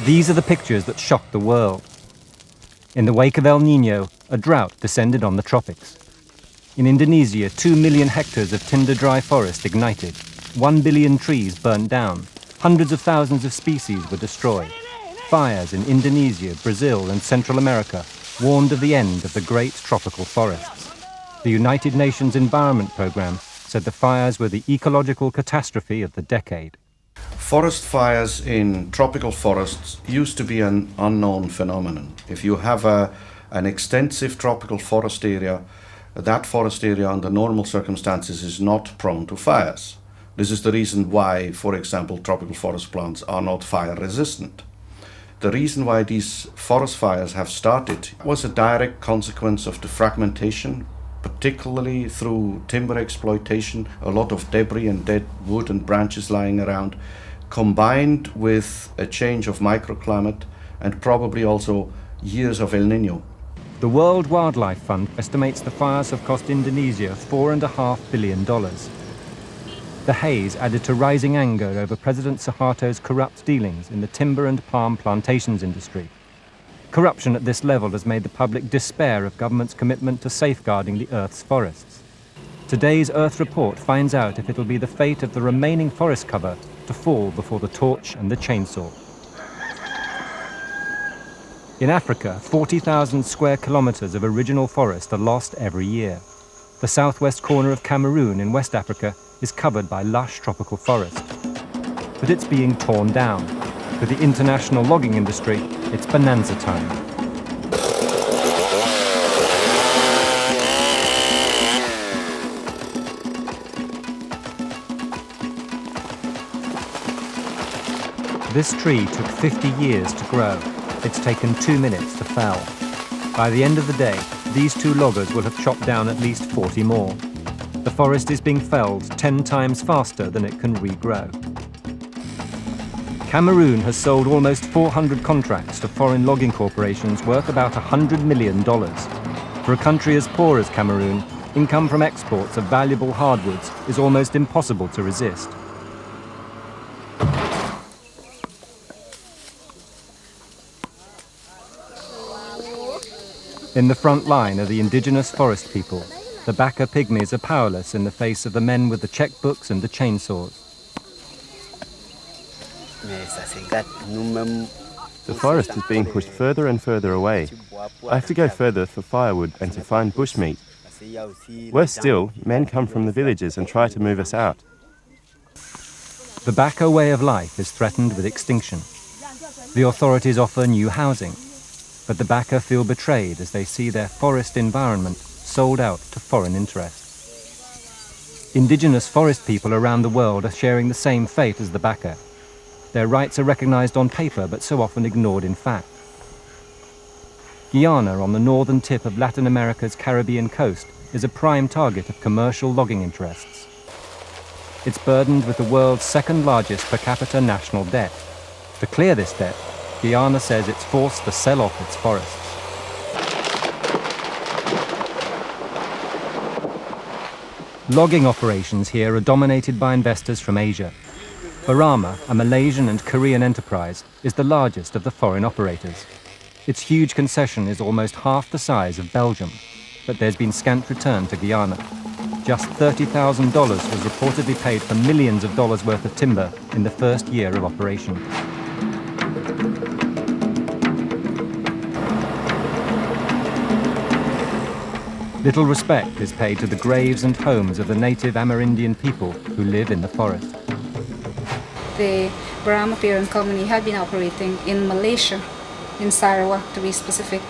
These are the pictures that shocked the world. In the wake of El Niño, a drought descended on the tropics. In Indonesia, 2 million hectares of tinder-dry forest ignited, 1 billion trees burnt down, hundreds of thousands of species were destroyed. Fires in Indonesia, Brazil, and Central America warned of the end of the great tropical forests. The United Nations Environment Programme said the fires were the ecological catastrophe of the decade. Forest fires in tropical forests used to be an unknown phenomenon. If you have an extensive tropical forest area, that forest area under normal circumstances is not prone to fires. This is the reason why, for example, tropical forest plants are not fire resistant. The reason why these forest fires have started was a direct consequence of the fragmentation, particularly through timber exploitation, a lot of debris and dead wood and branches lying around, combined with a change of microclimate and probably also years of El Niño. The World Wildlife Fund estimates the fires have cost Indonesia $4.5 billion. The haze added to rising anger over President Suharto's corrupt dealings in the timber and palm plantations industry. Corruption at this level has made the public despair of government's commitment to safeguarding the Earth's forests. Today's Earth report finds out if it'll be the fate of the remaining forest cover to fall before the torch and the chainsaw. In Africa, 40,000 square kilometers of original forest are lost every year. The southwest corner of Cameroon in West Africa is covered by lush tropical forest. But it's being torn down. For the international logging industry, it's bonanza time. This tree took 50 years to grow. It's taken 2 minutes to fell. By the end of the day, these two loggers will have chopped down at least 40 more. The forest is being felled 10 times faster than it can regrow. Cameroon has sold almost 400 contracts to foreign logging corporations worth about $100 million. For a country as poor as Cameroon, income from exports of valuable hardwoods is almost impossible to resist. In the front line are the indigenous forest people. The Baka pygmies are powerless in the face of the men with the checkbooks and the chainsaws. The forest is being pushed further and further away. I have to go further for firewood and to find bushmeat. Worse still, men come from the villages and try to move us out. The Baka way of life is threatened with extinction. The authorities offer new housing, but the Baka feel betrayed as they see their forest environment sold out to foreign interests. Indigenous forest people around the world are sharing the same fate as the Baka. Their rights are recognized on paper, but so often ignored in fact. Guyana, on the northern tip of Latin America's Caribbean coast, is a prime target of commercial logging interests. It's burdened with the world's second largest per capita national debt. To clear this debt, Guyana says it's forced to sell off its forests. Logging operations here are dominated by investors from Asia. Barama, a Malaysian and Korean enterprise, is the largest of the foreign operators. Its huge concession is almost half the size of Belgium, but there's been scant return to Guyana. Just $30,000 was reportedly paid for millions of dollars worth of timber in the first year of operation. Little respect is paid to the graves and homes of the native Amerindian people who live in the forest. The Barama parent company had been operating in Malaysia, in Sarawak to be specific,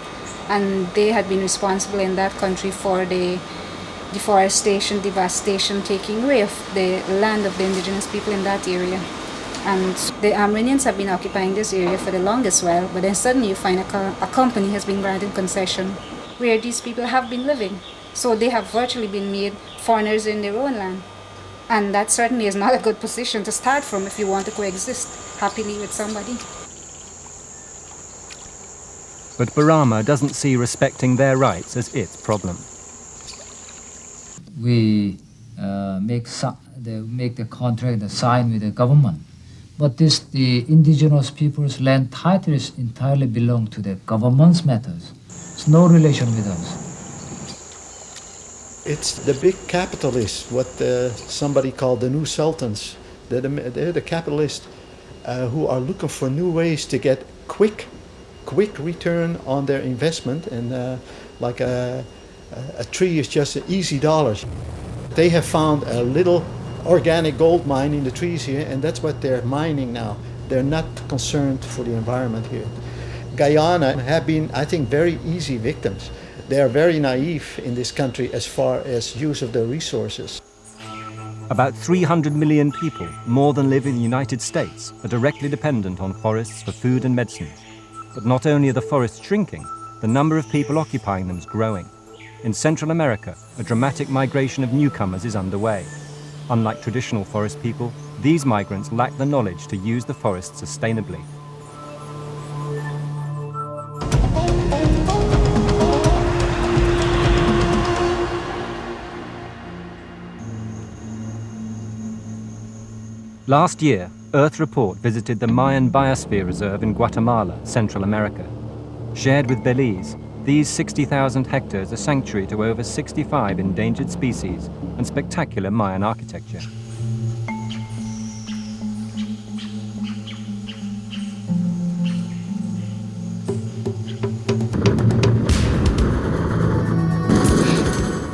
and they had been responsible in that country for the deforestation, devastation, taking away of the land of the indigenous people in that area. And the Amerindians have been occupying this area for the longest while, but then suddenly you find a company has been granted concession where these people have been living. So they have virtually been made foreigners in their own land. And that certainly is not a good position to start from if you want to coexist happily with somebody. But Barama doesn't see respecting their rights as its problem. We make the contract, the sign with the government, But the indigenous people's land titles entirely belong to the government's matters. It's no relation with us. It's the big capitalists, what somebody called the new sultans. They're the capitalists who are looking for new ways to get quick return on their investment, and like a tree is just an easy dollars. They have found a little organic gold mine in the trees here, and that's what they're mining now. They're not concerned for the environment here. Guyana have been, I think, very easy victims. They are very naive in this country as far as use of their resources. About 300 million people, more than live in the United States, are directly dependent on forests for food and medicines. But not only are the forests shrinking, the number of people occupying them is growing. In Central America, a dramatic migration of newcomers is underway. Unlike traditional forest people, these migrants lack the knowledge to use the forest sustainably. Last year, Earth Report visited the Mayan Biosphere Reserve in Guatemala, Central America. Shared with Belize, these 60,000 hectares are sanctuary to over 65 endangered species and spectacular Mayan architecture.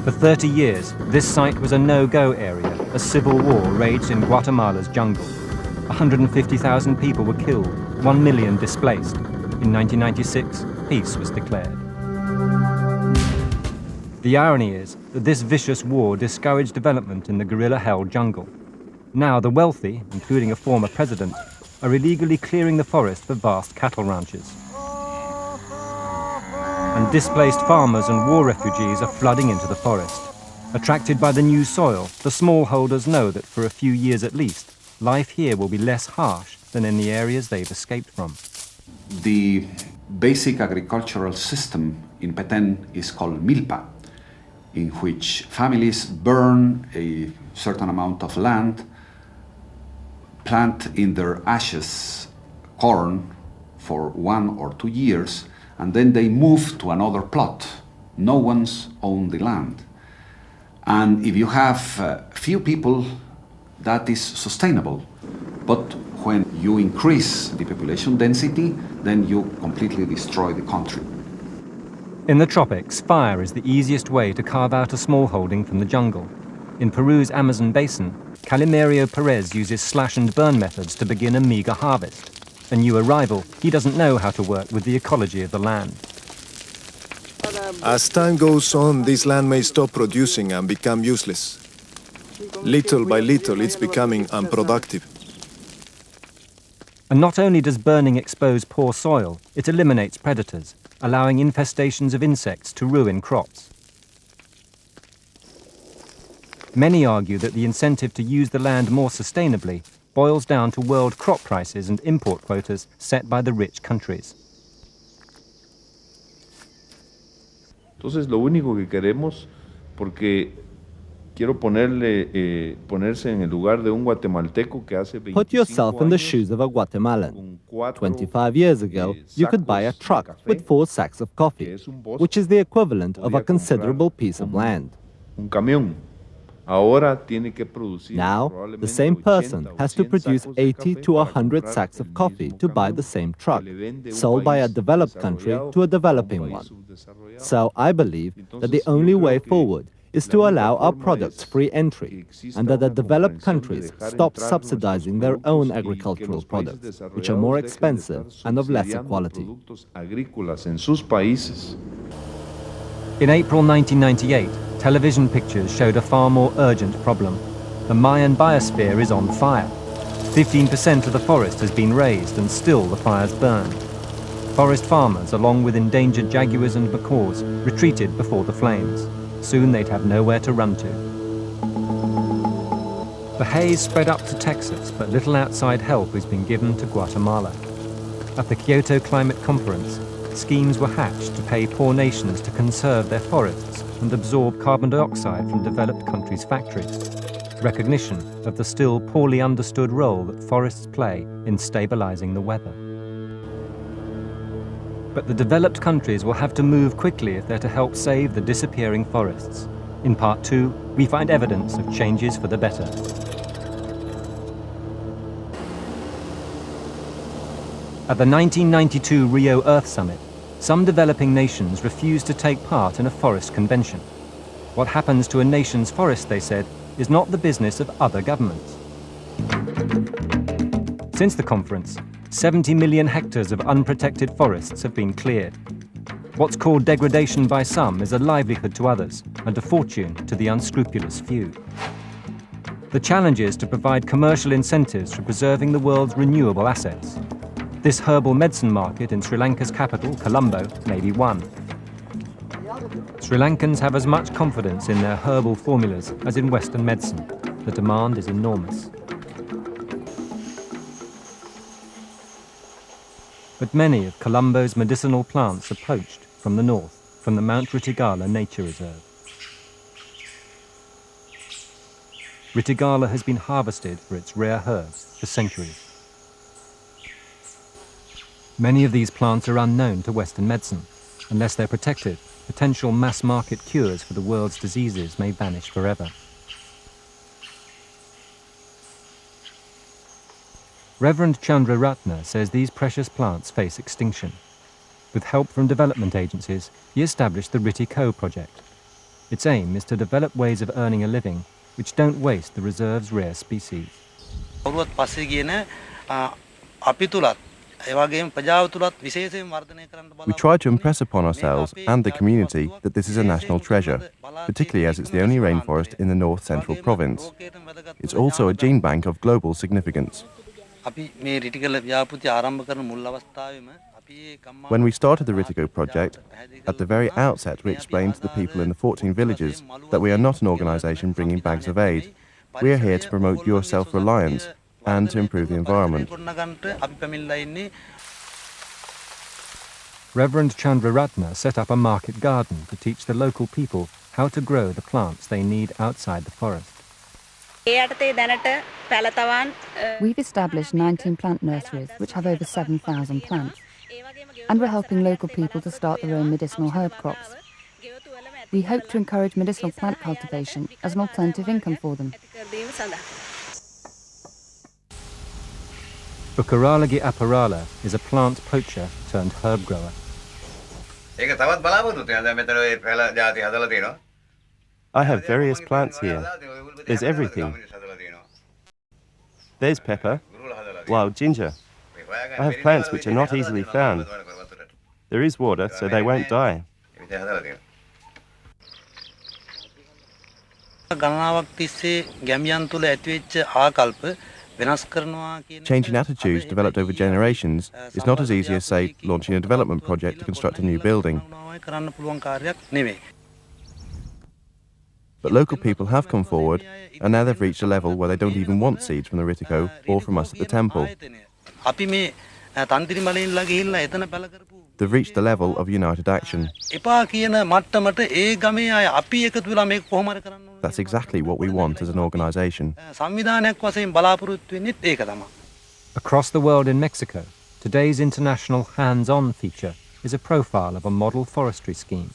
For 30 years, this site was a no-go area as civil war raged in Guatemala's jungle. 150,000 people were killed, 1 million displaced. In 1996, peace was declared. The irony is that this vicious war discouraged development in the guerrilla-held jungle. Now the wealthy, including a former president, are illegally clearing the forest for vast cattle ranches. And displaced farmers and war refugees are flooding into the forest. Attracted by the new soil, the smallholders know that for a few years at least, life here will be less harsh than in the areas they've escaped from. The basic agricultural system in Petén is called milpa, in which families burn a certain amount of land, plant in their ashes corn for 1 or 2 years, and then they move to another plot. No one's owned the land. And if you have few people, that is sustainable. But when you increase the population density, then you completely destroy the country. In the tropics, fire is the easiest way to carve out a smallholding from the jungle. In Peru's Amazon basin, Calimerio Perez uses slash-and-burn methods to begin a meager harvest. A new arrival, he doesn't know how to work with the ecology of the land. As time goes on, this land may stop producing and become useless. Little by little, it's becoming unproductive. And not only does burning expose poor soil, it eliminates predators, allowing infestations of insects to ruin crops. Many argue that the incentive to use the land more sustainably boils down to world crop prices and import quotas set by the rich countries. Entonces, lo único que queremos, porque quiero ponerse en el lugar de un guatemalteco que hace 25 Put yourself in the años, shoes of a Guatemalan. con 4 25 years ago, you could buy a sacos de truck café, with 4 sacks of coffee, que es un bosque, which is the equivalent of a podía considerable comprar piece of como land. un camión. Ahora tiene que producir Now, the probablemente same 80 person o has to 100 produce sacos de 80 café to para 100 comprar sacks of el coffee mismo to buy camión the same que truck, le vende un sold by a país developed country desarrollado to a a un developing país one. subdesarrollado. So I believe that the Entonces, yo only creo way que forward is la to única allow our forma products es free que entry, exista and that the una developed comprensión de countries dejar stop entrar subsidizing nuestros their own productos y que agricultural los países products, which are more desarrollados dejen de expensive estar and of lesser subsidiando quality. productos agrícolas en sus países. In April 1998, television pictures showed a far more urgent problem. The Mayan Biosphere is on fire. 15% of the forest has been razed and still the fires burn. Forest farmers, along with endangered jaguars and macaws, retreated before the flames. Soon they'd have nowhere to run to. The haze spread up to Texas, but little outside help has been given to Guatemala. At the Kyoto Climate Conference, schemes were hatched to pay poor nations to conserve their forests and absorb carbon dioxide from developed countries' factories. recognition of the still poorly understood role that forests play in stabilizing the weather. But the developed countries will have to move quickly if they're to help save the disappearing forests. In part 2, we find evidence of changes for the better. At the 1992 Rio Earth Summit, some developing nations refused to take part in a forest convention. What happens to a nation's forest, they said, is not the business of other governments. Since the conference, 70 million hectares of unprotected forests have been cleared. What's called degradation by some is a livelihood to others and a fortune to the unscrupulous few. The challenge is to provide commercial incentives for preserving the world's renewable assets. This herbal medicine market in Sri Lanka's capital, Colombo, may be one. Sri Lankans have as much confidence in their herbal formulas as in Western medicine. The demand is enormous. But many of Colombo's medicinal plants are poached from the north, from the Mount Ritigala Nature Reserve. Ritigala has been harvested for its rare herbs for centuries. Many of these plants are unknown to Western medicine. Unless they're protected, potential mass-market cures for the world's diseases may vanish forever. Reverend Chandra Ratna says these precious plants face extinction. With help from development agencies, he established the Ritiko project. Its aim is to develop ways of earning a living which don't waste the reserve's rare species. We try to impress upon ourselves and the community that this is a national treasure, particularly as it's the only rainforest in the North Central Province. It's also a gene bank of global significance. When we started the Ritiko project, at the very outset we explained to the people in the 14 villages that we are not an organisation bringing bags of aid. We are here to promote your self-reliance and to improve the environment. Reverend Chandra Ratna set up a market garden to teach the local people how to grow the plants they need outside the forest. We've established 19 plant nurseries which have over 7,000 plants, and we're helping local people to start their own medicinal herb crops. We hope to encourage medicinal plant cultivation as an alternative income for them. Ukaralagi Aparala is a plant poacher turned herb grower. I have various plants here. There's everything. There's pepper, wild ginger. I have plants which are not easily found. There is water, so they won't die. Changing attitudes developed over generations is not as easy as, say, launching a development project to construct a new building. But local people have come forward, and now they've reached a level where they don't even want seeds from the Ritiko or from us at the temple. They've reached the level of united action. That's exactly what we want as an organisation. Across the world in Mexico, today's international hands-on feature is a profile of a model forestry scheme.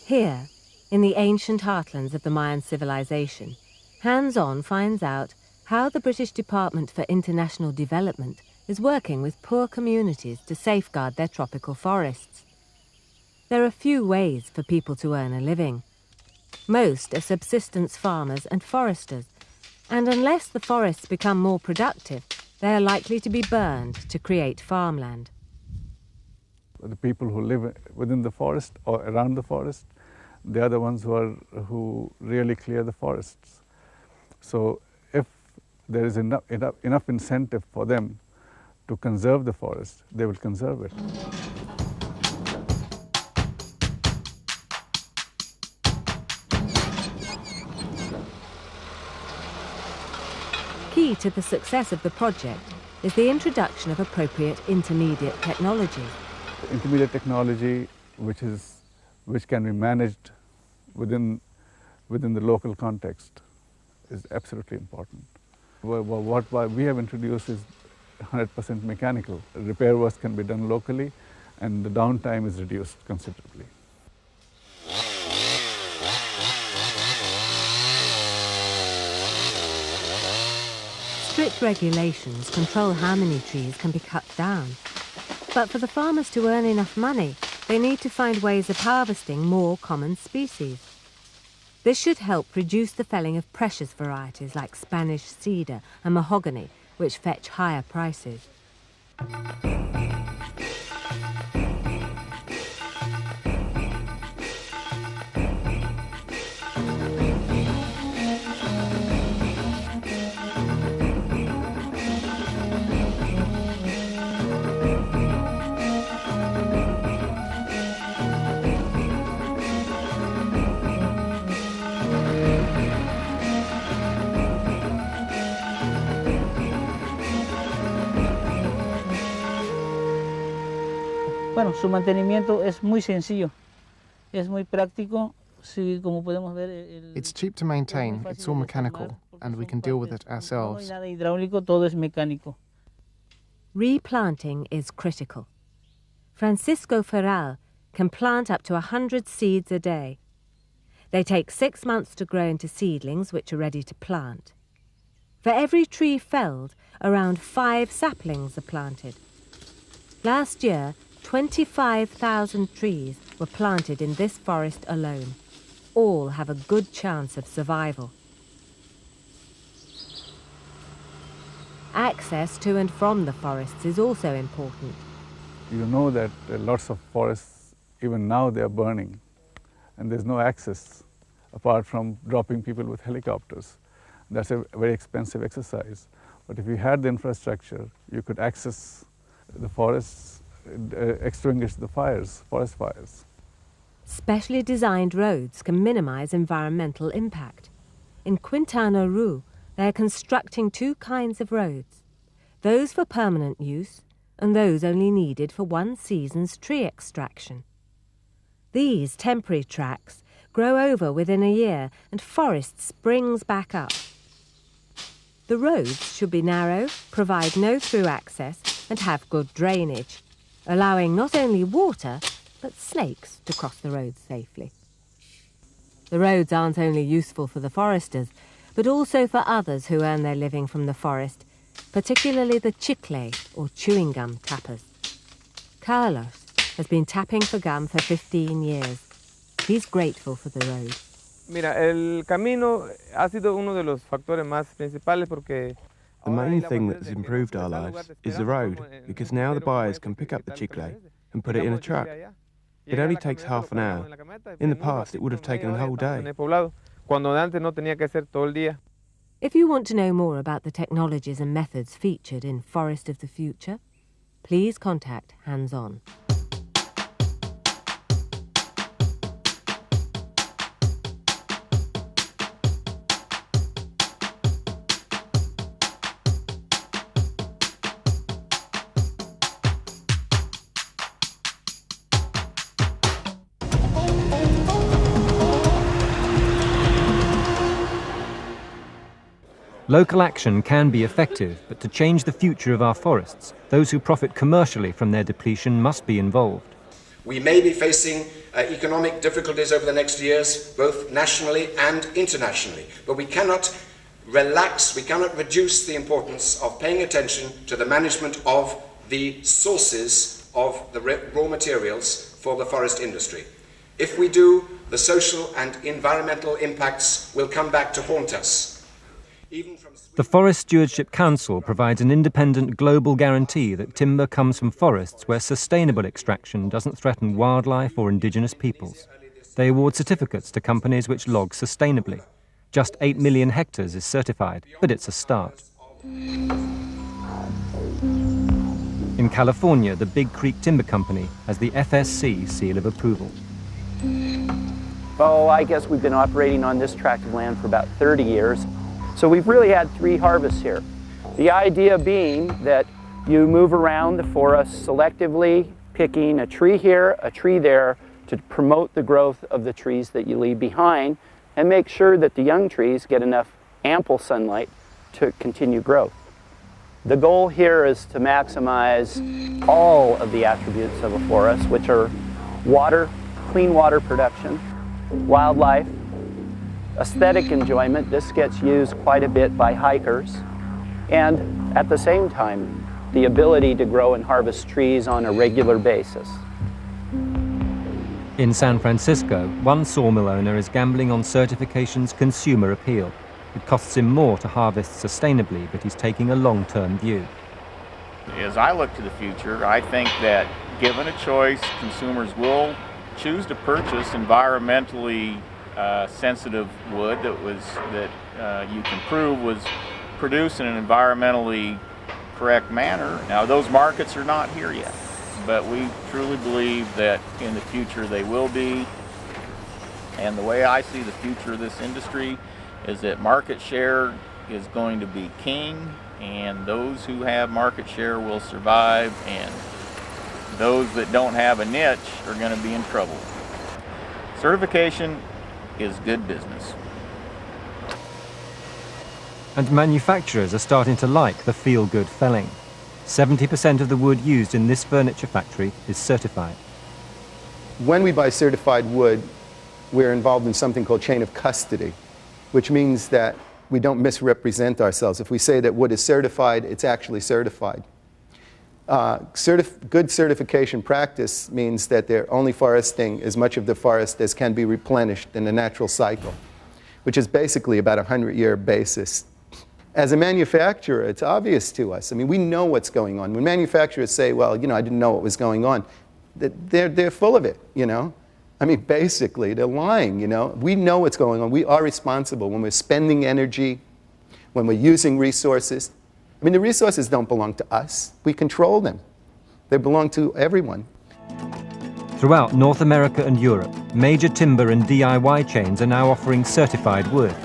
Here, in the ancient heartlands of the Mayan civilization, Hands-On finds out how the British Department for International Development is working with poor communities to safeguard their tropical forests. There are few ways for people to earn a living. Most are subsistence farmers and foresters, and unless the forests become more productive, they are likely to be burned to create farmland. The people who live within the forest or around the forest, they are the ones who really clear the forests. So if there is enough incentive for them to conserve the forest, they will conserve it. Key to the success of the project is the introduction of appropriate intermediate technology. Intermediate technology which can be managed within the local context is absolutely important. What we have introduced is 100% mechanical. Repair works can be done locally and the downtime is reduced considerably. Strict regulations control how many trees can be cut down. But for the farmers to earn enough money, they need to find ways of harvesting more common species. This should help reduce the felling of precious varieties like Spanish cedar and mahogany, which fetch higher prices. Bueno, su mantenimiento es muy sencillo, es muy práctico. Sí, como podemos ver, it's cheap to maintain, it's all mechanical, and we can deal with it ourselves. No hay nada hidráulico, todo es mecánico. Replanting is critical. Francisco Ferral can plant up to 100 seeds a day. They take 6 months to grow into seedlings which are ready to plant. For every tree felled, around 5 saplings are planted. Last year, 25,000 trees were planted in this forest alone. All have a good chance of survival. Access to and from the forests is also important. You know that lots of forests, even now, they are burning, and there's no access apart from dropping people with helicopters. That's a very expensive exercise. But if you had the infrastructure, you could access the forests, extinguish the fires, forest fires. Specially designed roads can minimize environmental impact. In Quintana Roo, they are constructing 2 kinds of roads, those for permanent use and those only needed for one season's tree extraction. These temporary tracks grow over within a year and forest springs back up. The roads should be narrow, provide no through access and have good drainage, allowing not only water, but snakes to cross the roads safely. The roads aren't only useful for the foresters, but also for others who earn their living from the forest, particularly the chicle, or chewing gum tappers. Carlos has been tapping for gum for 15 years. He's grateful for the road. Mira, el camino ha sido uno de los factores más principales porque the main thing that has improved our lives is the road, because now the buyers can pick up the chicle and put it in a truck. It only takes half an hour. In the past, it would have taken a whole day. If you want to know more about the technologies and methods featured in Forest of the Future, please contact Hands On. Local action can be effective, but to change the future of our forests, those who profit commercially from their depletion must be involved. We may be facing economic difficulties over the next years, both nationally and internationally, but we cannot relax, we cannot reduce the importance of paying attention to the management of the sources of the raw materials for the forest industry. If we do, the social and environmental impacts will come back to haunt us. The Forest Stewardship Council provides an independent global guarantee that timber comes from forests where sustainable extraction doesn't threaten wildlife or indigenous peoples. They award certificates to companies which log sustainably. Just 8 million hectares is certified, but it's a start. In California, the Big Creek Timber Company has the FSC seal of approval. Oh, I guess we've been operating on this tract of land for about 30 years. So we've really had 3 harvests here. The idea being that you move around the forest selectively, picking a tree here, a tree there, to promote the growth of the trees that you leave behind and make sure that the young trees get enough ample sunlight to continue growth. The goal here is to maximize all of the attributes of a forest, which are water, clean water production, wildlife, aesthetic enjoyment. This gets used quite a bit by hikers, and at the same time, the ability to grow and harvest trees on a regular basis. In San Francisco, one sawmill owner is gambling on certification's consumer appeal. It costs him more to harvest sustainably, but he's taking a long-term view. As I look to the future, I think that given a choice, consumers will choose to purchase environmentally sensitive wood that you can prove was produced in an environmentally correct manner. Now, those markets are not here yet, but we truly believe that in the future they will be. And the way I see the future of this industry is that market share is going to be king, and those who have market share will survive, and those that don't have a niche are going to be in trouble. Certification is good business. And manufacturers are starting to like the feel-good felling. 70% of the wood used in this furniture factory is certified. When we buy certified wood, we're involved in something called chain of custody, which means that we don't misrepresent ourselves. If we say that wood is certified, it's actually certified. Good certification practice means that they're only foresting as much of the forest as can be replenished in the natural cycle, which is basically about a 100-year basis. As a manufacturer, it's obvious to us. I mean, we know what's going on. When manufacturers say, well, you know, I didn't know what was going on, they're full of it, you know. I mean, basically, they're lying, you know. We know what's going on. We are responsible when we're spending energy, when we're using resources. I mean, the resources don't belong to us. We control them. They belong to everyone. Throughout North America and Europe, major timber and DIY chains are now offering certified wood.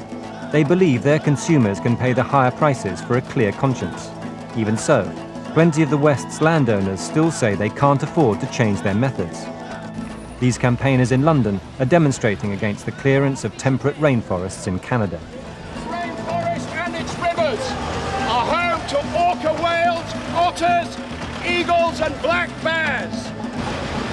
They believe their consumers can pay the higher prices for a clear conscience. Even so, plenty of the West's landowners still say they can't afford to change their methods. These campaigners in London are demonstrating against the clearance of temperate rainforests in Canada. This rainforest and its rivers are home to orca whales, otters, eagles and black bears.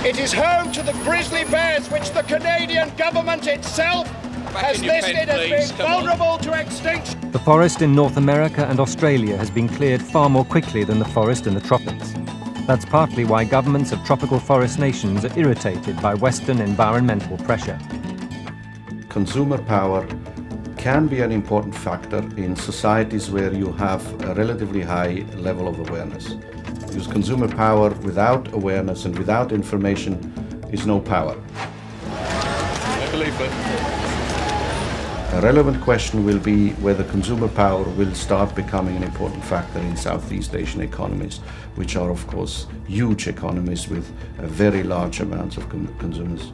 It is home to the grizzly bears which the Canadian government itself has listed as being vulnerable to extinction. The forest in North America and Australia has been cleared far more quickly than the forest in the tropics. That's partly why governments of tropical forest nations are irritated by Western environmental pressure. Consumer power can be an important factor in societies where you have a relatively high level of awareness. Because consumer power without awareness and without information is no power. I believe it. A relevant question will be whether consumer power will start becoming an important factor in Southeast Asian economies, which are, of course, huge economies with very large amounts of consumers.